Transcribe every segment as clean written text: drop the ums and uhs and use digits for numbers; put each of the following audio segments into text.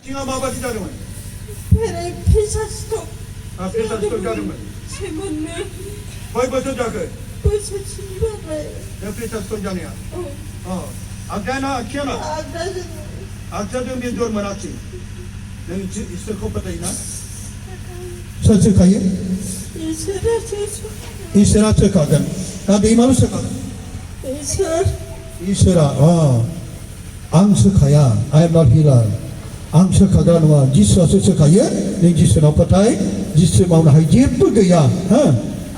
Tinga mabati jarum. Pere pesa stok. Pesa stok jarum. Sebenarnya. Koi betul jaga. Pesa ciba bay. Pesa stok jania. Oh. Agana kiana. Ada. Agda tu biar jor meraci. Neng ister kau pata ina. Saja kaya. Isra cesu. Isra cekakan. Tapi imam cekakan. Isra. Isra. Ang sekaya. I am not healer. Ang cekakan wa jisu sekaya. Neng jisu nak patai. Jisu mau nak hijab tu gaya.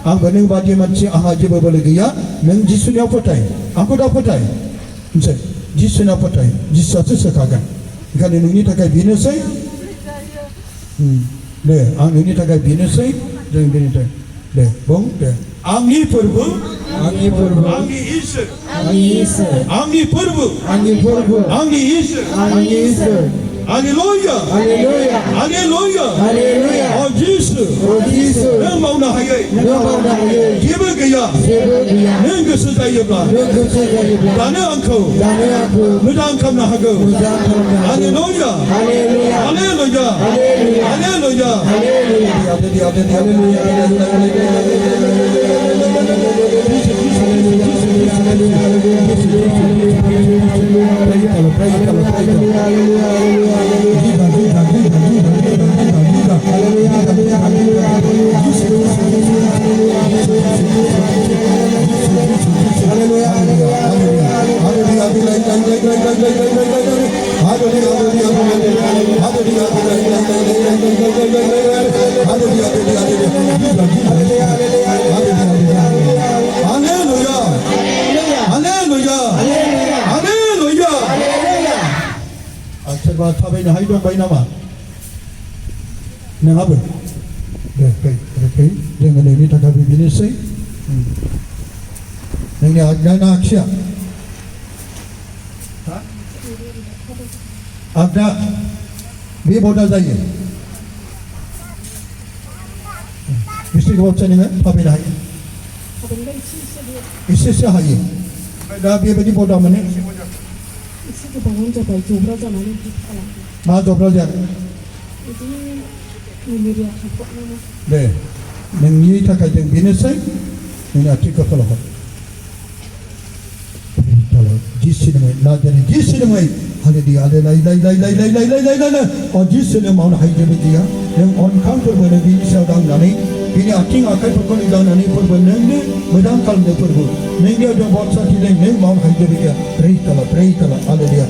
Ang bening bagi macam ang hijab boleh gaya. Neng jisu nak patai. Aku dah patai. Macam jisu nak patai. Jisu sekakan. Kalau ini tak kaya bina saya. Le, ang ini tak kaya bina saya. Jangan bina saya. Le, bong, le. Angi perbu. Angi purbu. Angi iser. Angi Yesus. Angi perbu. Angi purbu. Angi iser. Angi Yesus. Haleluya. Haleluya. Haleluya. Haleluya. Oh jisu. Oh Yesus. Neng mau nak hayai. Nama dah Giba gaya. Sebab dia. Neng kesedaya belah. Aku sedaya belah. Dana angkau. Dan aku Mudang kam nak hagau. mujang kamu. Haleluya. Haleluya. Haleluya. Haleluya. Haleluya. Haleluya. Sebab tabai na haidong bay nama. Nang apa? Dekai. Dengan ini tak habis bini say. Nang ni agna aksya. Agna. Bi boda jaya. Mesti kau cakap ni tabai na haid. Isi sahaya. Dah bi bagi boda mana? Isi kebangun jabai jumlah zaman ini. Maa dobra jaya. Itu numeria kapok nama. Le. Nang ni tak ada bini say. Nang ati kapal apa? Kalau jisi nama, nak jadi jisi nama. Hal dia ada lai. Oh jisi nama orang hijau dia. Yang on counter mana bini sedang nani. Bini ating akai perkon idang nani perban nengde. Medang kalau dia perbu. Nengde ada buat satu neng neng mau hijau dia. Pray tala. Hal dia.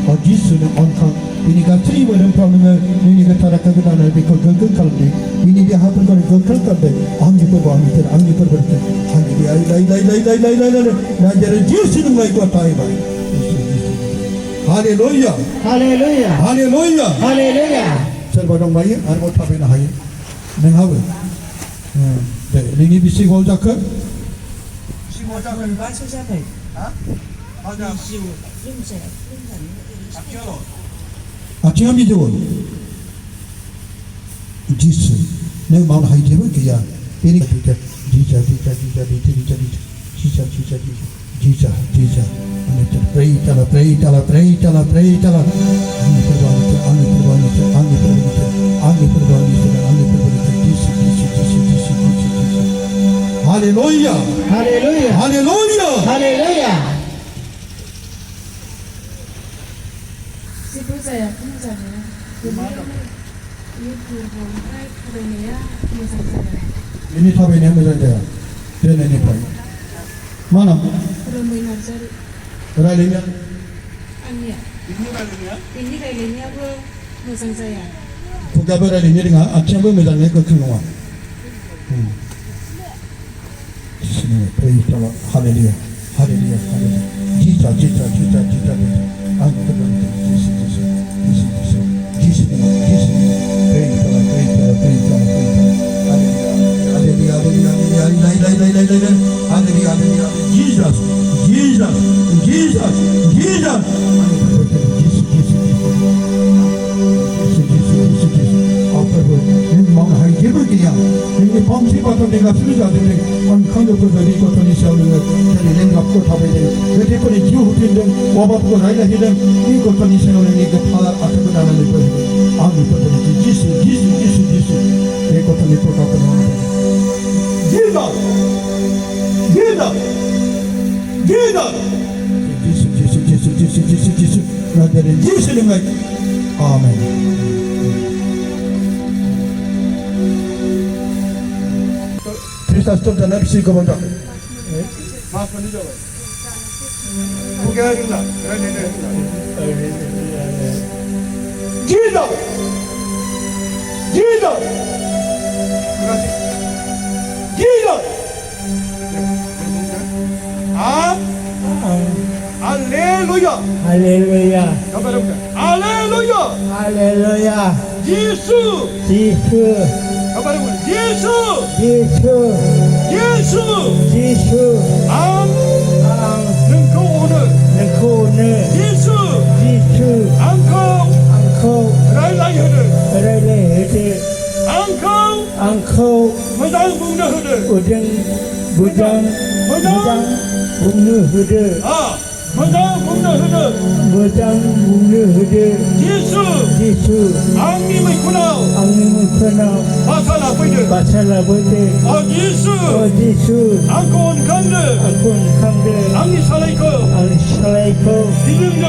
Oh jisu ne on kan ini kan terima dan problem ini kan cara kena nak bikul gengkel kalau ini dia hafal kalau gengkel kalau anggi perbangan anggi dia lai nak jadi jisu ne mai kuat tai bai haleluya Haleluya. haleluya Haleluya. serba dong bai ar mau tapi nak hai neng hawe ini bisi gol jakar bisi gol jakar Bahasa siapa? ada Belum saya. akialo Acing ambil jawab. Jisu, neng mau hai jawab kaya. Ini kita jija. Ane ter pray tala. Angin perbani. Jisu. Haleluya. Siapa saya? Kemudiannya. Ini kurang kerana misalnya. Ini tahu ini macam mana? Dia ni pun. Mana? Ramai nazar. Ralinya. Ania. ini baliknya Ini kayaknya apa? Misal saya. Pukul ralinya dengan acing macam ni kekeluar. Sini pray tala. Haleluya. Jita. Angin perbani. Jisu. Pray tala. Hallelujah. Jesus. Apa pun, ini mau hai jebuk dia, ini pom si patron de la suja de on kando ko de ko to ni sa ni de len gap ko ta be de de ko ni jiu hutin de wa ba ko rai la hi de ni ko to ni sa ni de pha at ko na le ko ang ni ko to ni jisu de ko to ni ko ka ko na Jesus! jisu na de jisu le ngai amen Kristus 또 나를 시고 본다. 마스 먼저 잡아요. 포기하겠나? Jesus! 할렐루야! 할렐루야. 가봐라. 할렐루야! 할렐루야. 예수! 지수. 가봐라. 예수! 지수. 지수. 암! 앙. 능코 오늘 넣고 오늘. 예수! 지수. 앙코! 앙코. 라일라이 흐들 그래래 흐들. 앙코! 앙코. 무당 묵는 흐들 무장. 묵는 흐들. 아! 무당 묵는 흐들 무장 묵는 흐들. 예수! 지수. 앙님의 구나 앙님은 크나. 마사라 보이들 마찰라 보이데. 예수! 지수. 앙코 온 강들 앙콘 강들. 앙니 살아있고 앙 살아있고. 이름들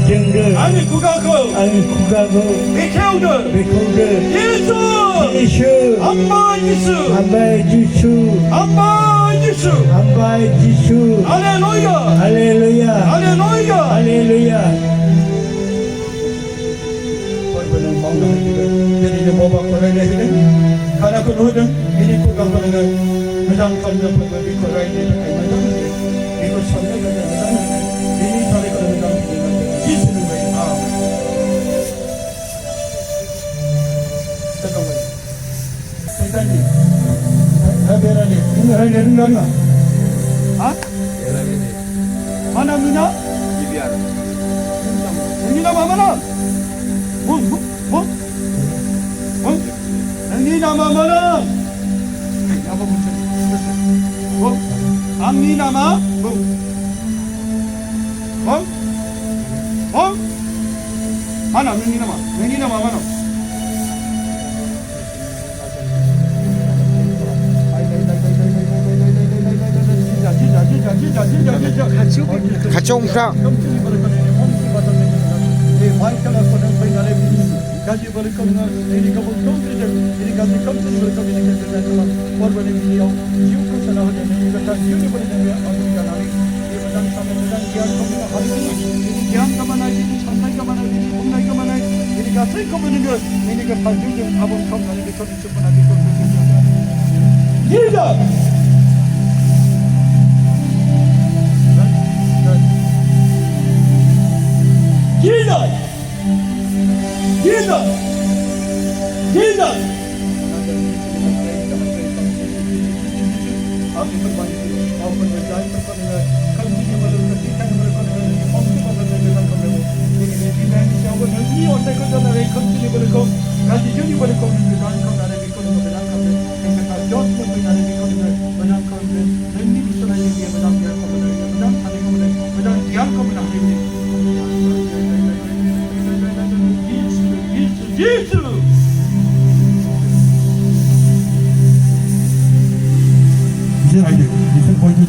정들. 앙니 구가고 앙 구가고. 백해오들 백홍들. 예수! 지수. 아빠 예수! 아바의 지수. 아빠 예수! 아바의 지수. 할렐루야! 할렐루야. 할렐루야! 할렐루야. 벌벌은 마음을 하기를 내리는 모박 거래를 해는 가나큰 호든 미리코 강하는 가장 감정 벌벌 미코 라이드를 가이마다 미코 참는 가장 미리 탈의 거는 강하는 기스는 거예요. 잠깐만요. 대단히 하베라니 응하이 내는 거 아니야? 아? 만남느냐? 능이나 마마나? 뭐? 능이나 마마나? 야보 문제 뭐? 앙니나마? 뭐? 하나 능이나 마마나? 진짜 같이 옹사. 이제 알게. 이제 포인트